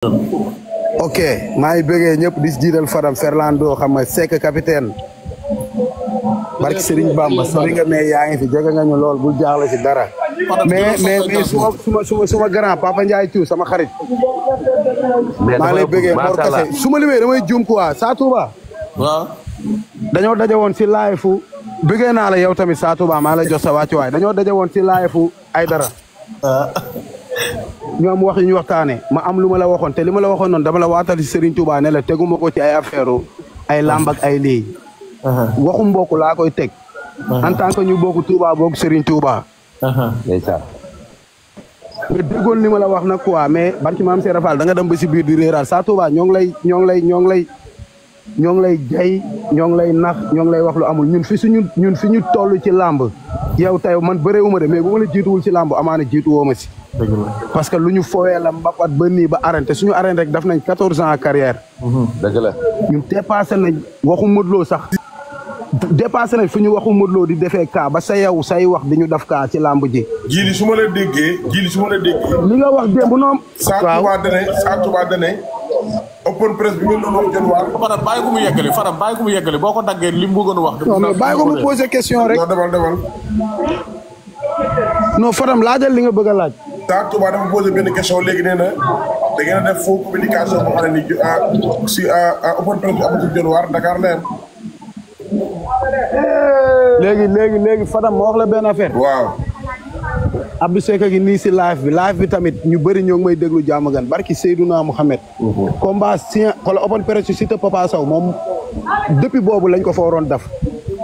ok maa ngi bëggee ñëpp di jiital Fadam Ferlando xam nga Seck capitaine barki Serigne Bamba sori nga mais yaa ngi fi jege nga ñu lool bul jaaxle si dara mais suma grand Papa Ndiaye Thiou sama xarit maa ngi lay bëggee Mor Kassé su ma limee damay juum quoi Sa Touba waaw dañoo daje woon si live fu bëggee naa la yow tamit Sa Touba maa lay jox sa wàccuwaay dañoo daje woon si live fu ay dara ñu am wax yu ñu waxtaane ma am lu ma la waxoon te li ma la waxoon noonu dama la waatal si Serigne Touba ne la teguma ko ci ay affaire ay lamb ak ay lii waxu mbokk laa koy teg en tant que ñu bokk Touba bokk Serigne Touba ndeysaan nga déggoon li ma la wax nag quoi mais barki maam Seera Fall da nga dem ba si biir di réeral Sa Touba ñoo ngi lay jay ñoo ngi lay nax ñoo ngi lay wax lu amul ñun fi ñu toll ci lamb yow tey man bëreewuma de mais bu ma la jiituwul ci lamb amaana jiitu woo ma si parce que lu ñu fooyee la mbapat ba nii ba arrêté suñu arrêté rek daf nañ 14 ans carrière dëgg la ñun dépassé nañ waxu Modou Lo sax dépassé nañ fu ñu waxu Modou Lo di defee kaa ba sa yow say wax di ñu def kaa ci lamb ji jili su ma la déggee li nga wax démb noom Sa Touba dane open press bi ngeen doon wax jël waar Fadam bàyyi ko mu yeggali boo ko daggee li mu bëggoon wax non mais bàyyi ko mu posé question rek non demal non Fadam laajal li nga bëgg a laaj Sa Touba dafa posé benn question léegi nee na da ngeen a def faux communication boo xam ne ni si open press bi amatul jël waar Dakar la yem léegi Fadam ma wax la benn affaire waaw Abdou Seck gi nii si live bi tamit ñu bëri ñoo ngi may déglu Diamaguène barki Seydouna Mouhamed combat si xoolal open press si Siteu Papa Sow moom depuis boobu lañ ko fa waroon def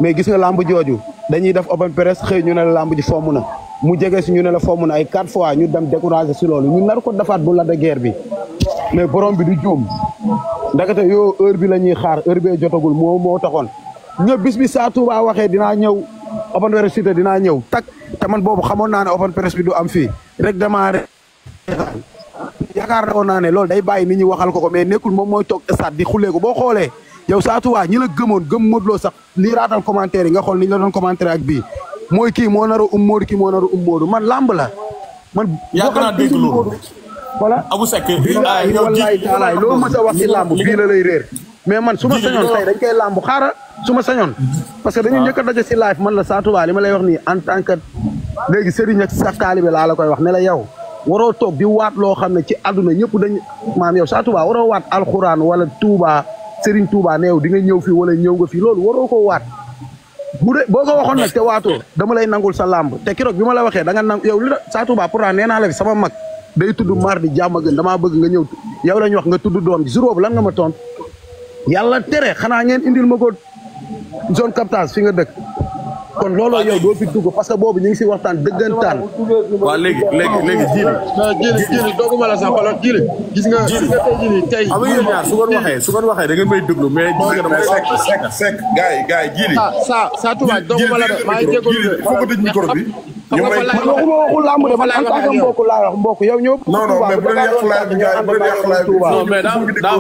mais gis nga lamb jooju dañuy def open press xëy ñu ne la lamb ji fomm na mu jege si ñu ne la fomm na ay 4 fois ñu dem découragé si loolu ñu nar ko defaat bu la de guerre bi mais borom bi du juum ndakate yoo heure bi la ñuy xaar heure bee jotagul moo taxoon ñëpp bis bi Sa Touba waxee dinaa ñëw open press Siteu dinaa ñëw tak te man boobu xamoon naa ne open press bi du am fii rek démarré yaakaar na woon naa ne loolu day bàyyi nit ñi waxal ko mais nekkul moom mooy toog stade di xulee ko boo xoolee yow Sa Touba ñi la gëm Modou Lo sax lii raatal commentaire yi nga xool ni ñu la doon commentaire ak bii mooy kii moo nar a Modou kii moo nar a Modou man lamb la man yàgg naa dégg loolu voilà Abou Seck wallaay taalaay loolu ma sa wax ci lamb bii la lay réer mais man su ma sañoon tey dañ koy lamb xaara su ma sañoon parce que dañu njëkk a daje si live man la Sa Touba li ma lay wax nii en tant que léegi sëriñ ak sa taalibe laa la koy wax ne la yow waroo toog di waat loo xam ne ci àdduna ñëpp dañ maam yow Sa Touba waroo waat alxuraan wala Touba Serigne Touba ne yow di nga ñëw fii wala ñëw nga fii loolu waroo ko waat bu dee boo ko waxoon nag te waatoo dama lay nangul sa làmb te keroog bi ma la waxee da nga nang yow li la Sa Touba pourtant nee naa la fi sama mag day tudd mardi Diamaguène damaa bëgg nga ñëw yow la ñu wax nga tudd doom ji jour boobu lan nga ma tont yàlla tere xanaa ngeen indil ma ko zone captage fi nga dëkk kon looloo yow doo fi dugg parce que boobu ñu ngi si waxtaan dëggantaan. waaw léegi jili dooguma la sax xoolal jili gis nga tey xam nga yéen ñaar su ko waxee da ngeen may déglu mais Seck gaay jili Sa Touba dooguma la maa ngi jégalu de foo ko tëj micro bi ñu may waxuma waxu làmb de man en tant que mbokk laa wax mbokk yow ñëw non mais bu leen yàq laaj bi gars yi bu leen yàq laaj bi non mais daa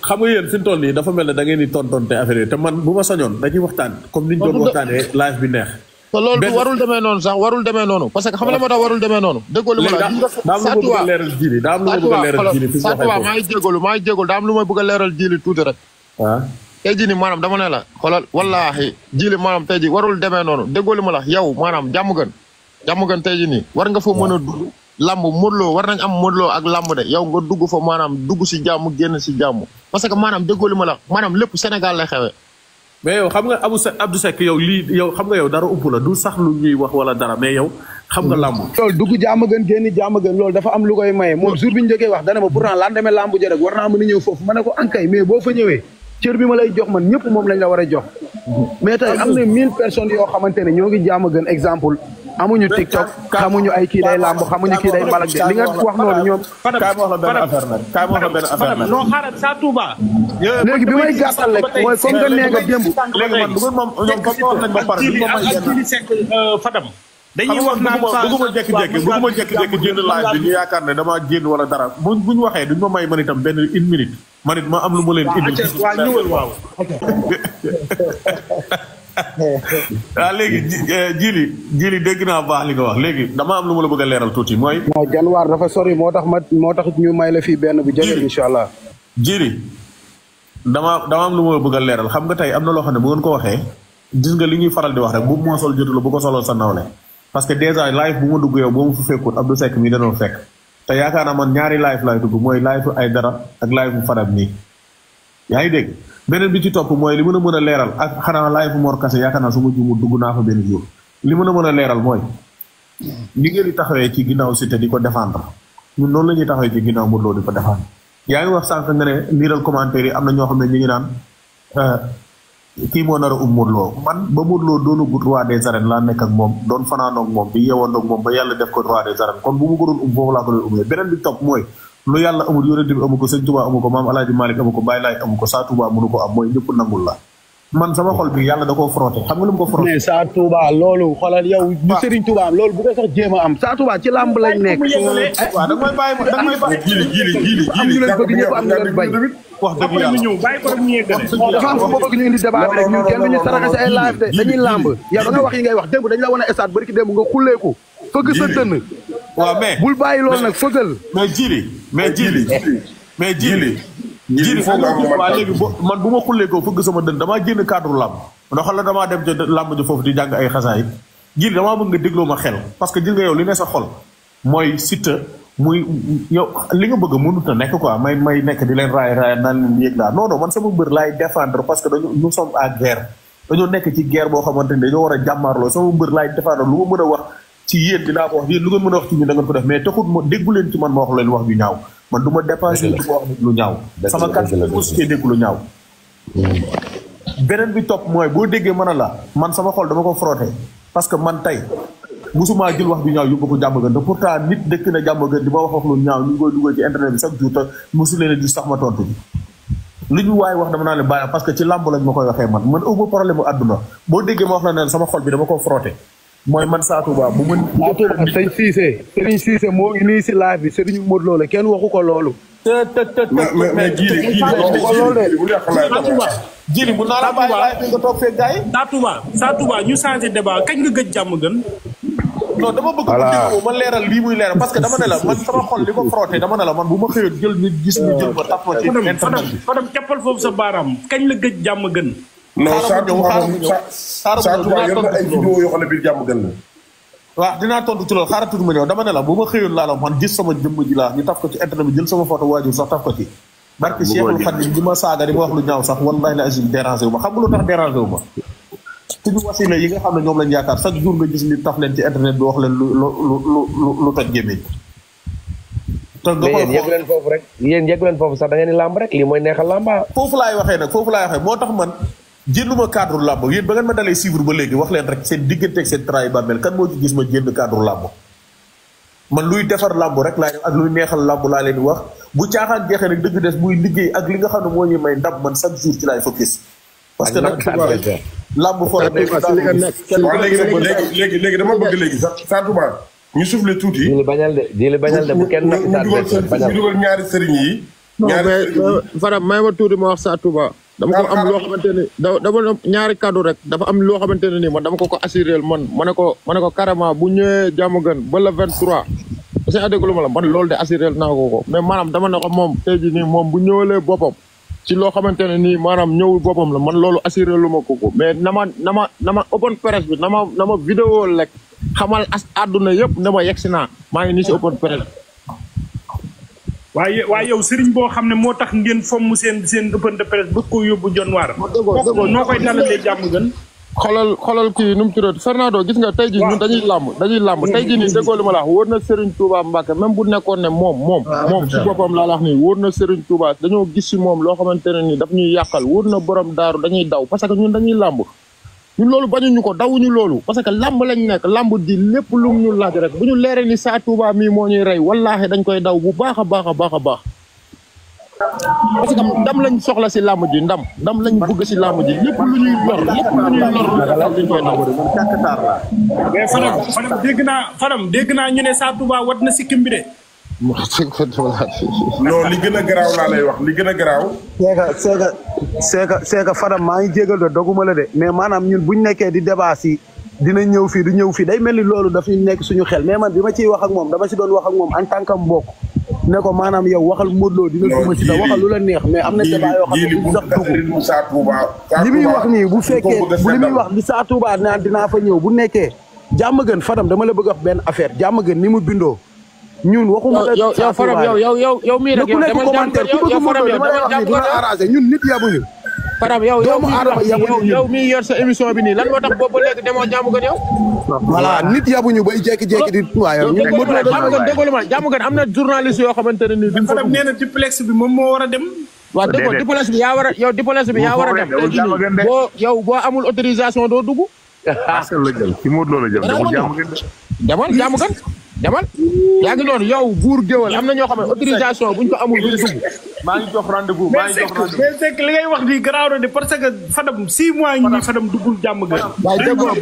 xam nga yéen fi mu toll nii dafa mel ne da ngeen di tontonte affaire yi te man bu ma sañoon dañuy waxtaan comme niñ doon waxtaanee live bi neex te loolu warul demee noonu sax warul demee noonu parce que xam nga moo tax warul demee noonu déggoo lu ma la daa am lu ma bëgg a leeral jili daa am lu ma bëgg a leeral jili Sa Touba maa ngi jégalu daa am lu ma bëgg a leeral jili tuuti rek waaw tey jii nii maanaam dama ne la xoolal wallaahi jili maanaam tey jii warul demee noonu déggoo lu ma la yow maanaam Diamaguène tey jii nii war nga fa mën a dugg lamb Modou Lo war nañ am Modou Lo ak lamb de yow nga dugg fa maanaam dugg si jàmm génn si jàmm parce que maanaam déggoo li ma la maanaam lépp Sénégal lay xewee mais yow xam nga Abdou Seck yow yow xam nga yow dara upp la du sax lu ñuy wax wala dara mais yow xam nga lamb loolu dugg Diamaguène génn Diamaguène loolu dafa am lu koy maye moom jour bi ñu jógee wax dana ma pourtant lan demee lamb ji rek war naa mën a ñëw foofu ma ne ko ankay mais boo fa ñëwee cër bi ma lay jox man ñëpp moom lañ la war a jox mais tey am na 1000 personnes yoo xamante ne ñoo ngi Diamaguène exemple amuñu TikTok xamuñu ay kii day làmb xamuñu kii day mbalak de li nga wax noonu ñoom. kaay ma wax la benn affaire nag kaay ma wax la benn affaire nag. non xaaral Sa Touba. léegi bi may gàttal rek mooy comme que nee nga démb. léegi man bëggoon moom ñoom comme wax nañ ba pare du ma may yenn Fadam. dañuy wax naan bëgguma jékki-jékki génn live bi ñu yaakaar ne damaa génn wala dara buñ waxee duñ ma may man itam benn une minute man it ma am lu ma leen indil. waaw ñëwal waaw. léegi jili dégg naa baax li nga wax léegi dama am lu ma la bëgg a leeral tuuti mooy. non Januar dafa sori moo tax ñu may la fii benn bu jëlee incha allah. jili dama am lu ma la bëgg a leeral xam nga tey am na loo xam ne bu ngeen ko waxee gis nga li ñuy faral di wax rek bu moo sol jotu la bu ko soloon sa nawle parce que déjà live bu ma dugg yow boo ma fa fekkut Abdou Seck mii danoon fekk te yaakaar naa man ñaari live laay dugg mooy live ay dara ak live bu Fadam nii yaa ngi dégg beneen bi ci topp mooy li mën a mën a leeral ak xanaa live bu Mor Kassé yaakaar naa su ma juumul dugg naa fa benn jour li mën a leeral mooy li ngeen di taxawee ci ginnaaw Siteu di ko défendre ñun noonu la ñuy taxawee ci ginnaaw Modou Lo di ko défendre yaa ngi wax sànq nga ne liiral commentaire yi am na ñoo xam ne ñu ngi naan kii moo nar a Modou Lo man ba Modou Lo doonu gut roi des arènes laa nekk ak moom doon fanaanoo ak moom di yeewandoo ak moom ba yàlla def ko roi des arènes kon bu ma ko doon foofu laa ko doon umee beneen bi topp mooy lu yàlla amul yonent bi amu ko sëñ Touba amu ko maam Alaaji Malick amu ko Baye Laay amu ko Saa Touba mënu ko am mooy ñëpp nangul la man sama xol bi yàlla da koo frotté xam nga lu mu ko frotté. mais Saa Touba loolu xoolal yow du Serigne Touba am loolu bu ko sax jéem a am Saa Touba ci làmb lañ nekk. waaw da nga may bàyyi da nga may bàyyi. am ñu leen bëgg ñëpp am ñu leen bañ. wax dëgg yàlla ñëw bàyyi ko ñu yeggale. dafa am ko bëgg ñu indi débat bi rek ñun kenn duñu saraxe si ay live de dañuy làmb yow da nga wax yi ngay wax démb dañu la wan a stade bari ki démb nga xulleeku fëgg sa dënn. waaw mais bul bàyyi loolu nag fëggal. mais jili foofu waa léegi man bu ma xullee ko fëgg sama dën damaa génn cadre làmb ndax la damaa dem ca làmb ji foofu di jàng ay xasaay jili damaa bëgg nga dégloo ma xel parce que gis nga yow li ne sa xol mooy Siteu muy yow li nga bëgg mënut a nekk quoi may nekk di leen raay naan leen yéeg laa non man sama mbër laay défendre parce que nous sommes à guerre dañoo nekk ci guerre boo xamante ni dañoo war a jàmmaarloo sama mbër laay défendre lu ma mën a wax ci yéen dinaa ko wax yéen lu ngeen mën a wax ci ñun da ngeen ko def mais taxut ma déggu leen ci man ma wax leen wax ju ñaaw man du ma dépassé du ma wax lu ñaaw sama kat mosutee dégg lu ñaaw beneen bi topp mooy boo déggee mën a la man sama xol dama ko frotté parce que man tey mosumaa jël wax ju ñaaw yóbbu ko jàmm gën te pourtant nit dëkk na jàmm gën di ma wax lu ñaaw ñu ngi koy dugal ci internet bi chaque jour te mosu leen a gis sax ma tontu ji li ñu waaye wax dama naa leen bàyyi parce que ci làmb lañ ma koy waxee man ëwma problème bu àdduna boo déggee ma wax la ne sama xol bi dama ko frotté mooy man Saa Touba bu mën. sëñ Cissé Serigne Cissé moo ngi nii si live bi Serigne Modou Lo la kenn waxu ko loolu. mais jili bu naa la bàyyi live bi nga toog fee gars yi. Saa Touba ñu changé débat kañ nga gëj jàmm gën. non dama bëgg mu déglu ma leeral lii muy leeral parce que dama ne la man sama xol li ma frotté dama ne la man bu ma xëyoon jël nit gis ñu jël ma tap ma ci internet bi. Fadam cappal foofu sa baaraam kañ la gëj jàmm gën. non Saa Touba yor na ay vidéo yoo xam ne biir jàmm gën la. waaw dinaa tontu ci loolu xaaral tuuti ma ñëw dama ne la bu ma xëyoon laa la man gis sama jëmm ji laa ñu taf ko ci internet bi jël sama photo waajur sax taf ko ci. barke Cheikhul Khadim di ma saaga di ma wax lu ñaaw sax wallahi la azim dérangé wu ma xam nga lu tax dérangé wu ma. suñu wasila yi nga xam ne ñoom lañ yaakaar chaque jour nga gis ni taf leen ci internet bi wax leen lu toj gémmiñ. te nga koy yegg leen foofu rek yéen yegg leen foofu sax da ngeen di làmb rek lii mooy neexal làmba. foofu laay waxee moo tax man jënduma cadre làmb yéen ba ngeen ma dalee suivre ba léegi wax leen rek seen diggante ak seen travail bàmmeel kan moo ci gis ma jënd cadre làmb man luy defar làmb rek laay def ak luy neexal làmb laa leen di wax bu caaxaan jeexee rek dëgg des muy liggéey ak li nga xam ne moo ñuy may ndam man chaque jour ci laay focus. parce que nag làmb foo léegi dama bëgg léegi sax Saa Touba ñu soufflé tuuti. jili bañal de bu kenn nag ñu dugal ñaari sëriñ yi. Fadam may ma tuuti ma wax Saa Touba. dama ko am loo xamante ni dama ñaari kàddu rek dafa am loo xamante ne nii man dama ko assuré man ma ne ko carrément bu ñëwee jàmm gën ba le 23. parce que adéglu ma la man loolu de assuré naa ko mais maanaam dama ne ko moom tey jii nii moom bu ñëwalee boppam ci loo xamante ne nii maanaam ñëwul boppam la man loolu assuré lu ma ko mais na ma open press bi na ma vidéo rek xamal àdduna yëpp ne ma yegg si naa maa ngi nii si open press. waaye yow sëriñ boo xam ne moo tax ngeen fomm seen open de presse bëgg ko yóbbu Dionewar. dëgg noo koy dalalee jàmm gën. xoolal kii nu mu tuddati Fernando gis nga tey jii ñun dañuy làmb tey jii nii déggoo li ma la wax wóor na Serigne Touba Mbacke même bu nekkoon ne moom ci boppam laa la wax nii wóor na Serigne Touba dañoo gis si moom loo xamante ne nii daf ñuy yàqal wóor na borom daaru dañuy daw parce que ñun dañuy làmb ñun loolu bañuñu ko dawuñu loolu parce que làmb lañ nekk làmb di lépp lu ñu laaj rek bu ñu leeree ni Saa Touba mii moo ñuy rey wallaahi dañ koy daw bu baax a baax a baax a baax parce que ndam lañ soxla si làmb ji ndam lañ bëgg si làmb ji lépp lu ñuy lor dañ koy daw. mais Fadam dégg naa ñu ne Saa Touba wat na sikkim bi de. non li gën a garaaw laa lay wax li gën a garaaw. c'est que Fadam maa ngi jégal de doguma la de mais maanaam ñun buñ nekkee di débat si dina ñëw fii du ñëw fii day mel ni loolu daf ñu nekk suñu xel mais man bi ma ciy wax ak moom dama si doon wax ak moom en tant que mbokk ne ko maanaam yow waxal Modou Lo dina duma si da waxal lu la neex mais am na débat yoo xam ne duñ sax dugg li muy wax nii bu fekkee li muy wax di Sa Touba naan dinaa fa ñëw bu nekkee jàmm gën Fadam dama la bëgg wax benn affaire jàmm gën ni mu bindoo ñun waxuma la yow Fadam yow mii rek ku nekk commentaire ku bëgg Modou Lo li may wax nii dina arrangé ñun nit yabuñu Fadam yow mii yor sa émission bi nii lan moo tax boobu léegi demoo jàmm gën yow. voilà nit yabuñu bay jékki-jékki di waaye ñun Modou Lo jàmm gën am na journaliste yoo xamante ne nii duñ fa Fadam nee na duplex bi moom moo war a dem. waaw dégg nga diplomatie bi yaa war a yow diplomatie bi yaa war a dem boo amul autorisation doo dugg. parcelle la jël ci Modou Lo la jël demal jàmm gën demal yaa ngi noonu yow buur géwal am na ñoo xam ne autorisation buñ ko amul duñ dugg. maa ngi jox rendez-vous maa ngi jox rendez-vous. mais c'est que li ngay wax nii garaaw na de parce que Fadam 6 mois yi ñuy Fadam duggul jàmm gën. waaye déggoo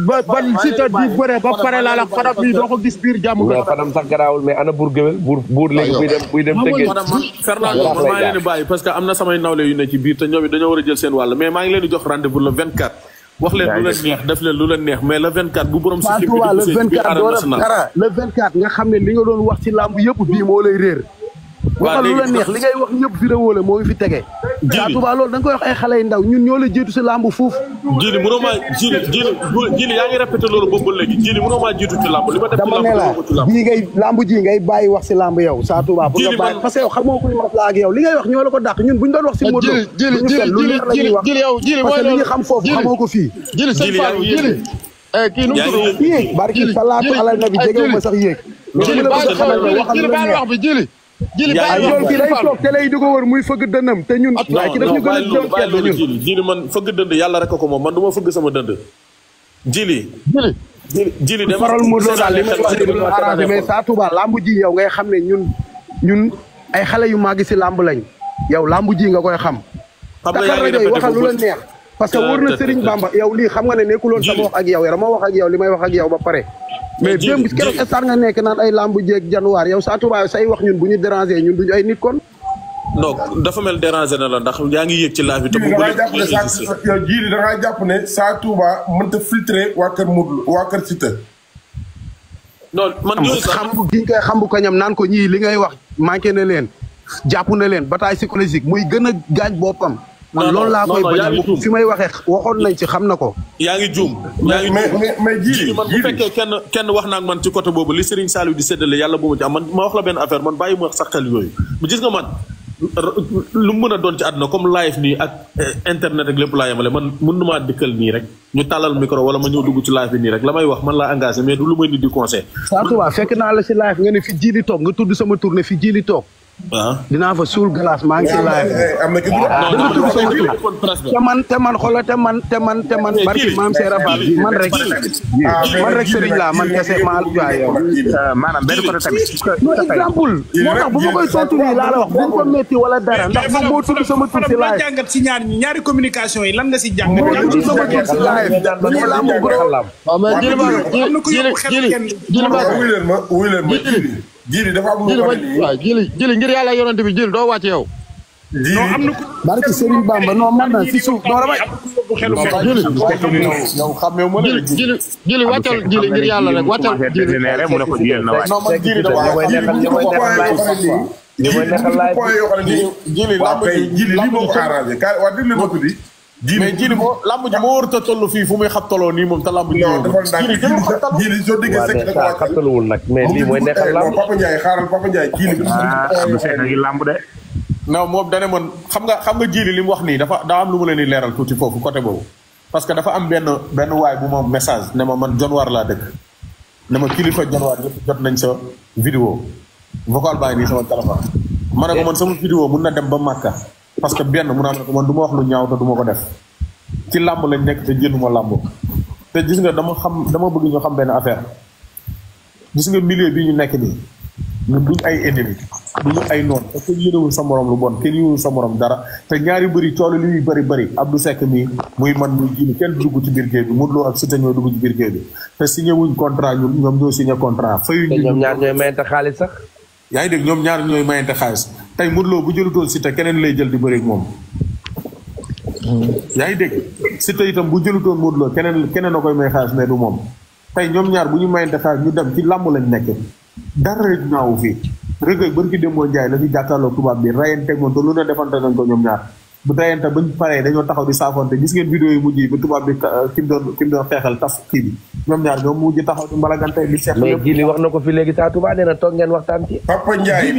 ba Siteu di bëre ba pare laa la Fadam bi doo ko gis biir jàmm gën. mais Fadam sax garaawul mais ana buur géwal buur léegi buy dem tëggee. Fadam man Fernando man maa ngi leen di bàyyi parce que am na samay nawle yu ne ci biir te ñoom it dañoo war a jël seen wàll mais maa ngi leen di jox rendez-vous le 24. wax leen lu leen neex def leen lu leen neex mais le 24 bu borom. Sa Touba le 24 doo def dara le 24 nga xam ne li nga doon wax ci làmb yëpp bii moo lay réer. waxal lu la neex li ngay wax ñëpp vidéo la moo ngi fi tege. Sa Touba loolu da nga koy wax ay xale yu ndaw ñun ñoo la jiitu si làmb fuuf. Jili mënoo maa Jili yaa ngi répété loolu boobu ba léegi Jili mënoo maa jiitu ci làmb li ma def ci làmb bii ngay làmb ji ngay bàyyi wax si làmb yow Sa Touba pour nga bàyyi parce que yow xamoo kuy maslaa ak yow li ngay wax ñoo la ko dàq ñun buñ doon wax si Modou Lo Jili parce que li ñu xam foofu xamoo ko fii kii nu mu tudd yéeg barki salaatu ala nabi jegewu ma sax yéeg Jili yoon kii day toog te lay di ko wër muy fëgg dënnam te ñun waaye ki daf ñu gën a doon kenn ñun Jili man fëgg dënd yàlla rek ko moom man du ma fëgg sama dënd Jili dem faral Modou Lo daal li may wax ni arrangé mais Sa Touba lamb ji yow ngay xam ne ñun ay xale yu màgg si lamb lañ yow lamb ji nga koy xam Dakar rajo yi waxal lu la neex parce que wóor na Serigne Bamba yow lii xam nga ne nekkuloon sama wax ak yow dama wax ak yow li may wax ak yow ba pare mais démb keroog star nga nekk naan ay lamb jeeg januwaar yow Sa Touba say wax ñun bu ñu déranger ñun duñu ay nit kon non dafa mel déranger na la ndax yaa ngi yéeg ci live bi te bu yow Jili da ngaa jàpp ne Sa Touba mënta filtrer waa kër Modou Lo waa kër Siteu non man xam giñ koy xam bu ko ñam naan ko ñii li ngay wax manqué na leen jàpp na leen bataille psychologique muy gën a gaañ boppam man loolu laa koy bañ fi may waxee waxoon nañ ci xam na ko yaa ngi juum mais Jili man bu fekkee kenn wax naa ak man ci côté boobu li Serigne Saliou di séddale yàlla bu ma ci am man ma wax la benn affaire man bàyyi ma wax sax xel yooyu bu gis nga man lu mu mën a doon ci àdduna comme live nii ak internet ak lépp laa yemale man mën na maa dikkal nii rek ñu tàllal micro wala ma ñëw dugg ci live bi nii rek la may wax man laa engagé mais du lu may nit di conseil Sa Touba fekk naa la si live nga ne fi Jili toog nga tudd sama tour ne fi Jili toog waaw dinaa fa suul glace maa ngi si live te man xoolal te man barki maam Seera Fall man rek Serigne laa man kese maa waay yow maanaam benn côté tamit non exemple moo tax bu ma koy tontu nii laa la wax bu ko metti wala dara ndax moom moo tudd sama tur si live jàngat si ñaari communication yi lan nga si jàngat moo tudd sama tur si live dañuy lamb bro wuy leen ma Jili dafa am lu waaw Jili ngir yàlla yonent bi Jili doo wàcc yow non am na ko barki Serigne Bamba non man na si suuf non damay yow xamee ma la Jili wàccal Jili ngir yàlla rek wàccal Jili mu ne ko jiyal na waay non man Jili da mooy neexal laay Jili lii moo ko arrangé waa déglu ma tuddi mais Jili moo lamb ji moo warut a toll fii fu muy xabtaloo nii moom te lamb ji Jili soo déggee sekk dafa wàcc xabtaluwul nag mais lii mooy neexal lamb Papa Ndiaye xaaral Papa Ndiaye Jili am seet ngi lamb de non moom dane man xam nga Jili li mu wax nii daa am lu mu leen di leeral tuuti foofu côté boobu parce que dafa am benn waay bu ma message ne ma man Dionewar laa dëkk ne ma kilifa Dionewar yëpp jot nañ sa vidéo vocal baa ngi nii sama téléphone ma ne ko man sama vidéo mun na dem ba Màkka parce que benn mun naa ne ko man du ma wax lu ñaaw te du ma ko def ci làmb lañ nekk te jënduma làmb te gis nga dama bëgg ñu xam benn affaire gis nga milieu bi ñu nekk nii ñun duñ ay ennemi duñu ay noonu te kenn yéenewul sa morom lu bon kenn yéenewul sa morom dara te ñaari bëri coolu li muy bëri Abdou Seck mii muy man muy Jili kenn dugg ci biir géej bi Modou Lo ak Siteu ñoo dugg ci biir géej bi te signé wuñ contrat ñoom ñoo signé contrat fayuñ ñoom ñaar ñooy mayante xaalis sax yaa ngi dégg ñoom ñaar ñooy mayante xaalis tey Modou Lo bu jëlutoon Siteu keneen lay jël di bëri ak moom. yaa ngi dégg Siteu itam bu jëlutoon Modou Lo keneen a koy may xaalis mais du moom tey ñoom ñaar bu ñu mayante xaalis ñu dem ci làmb lañ nekk dara rek ñaawu fii Reug Reug bërki démboo Njaay la ñu jàkkaarloo tubaab bi rayante moom te lu ne defante nañ ko ñoom ñaar bu rayante bañ paree dañoo taxaw di saafonte gis ngeen vidéo yi mujj yi ba tubaab bi ki mu doon xeexal taf kii bi ñoom ñaar ñoom mujj taxaw di mbalagante di seet mais Jili wax na ko fi léegi saa Touba nee na toog ngeen waxtaan ci Papa Ndiaye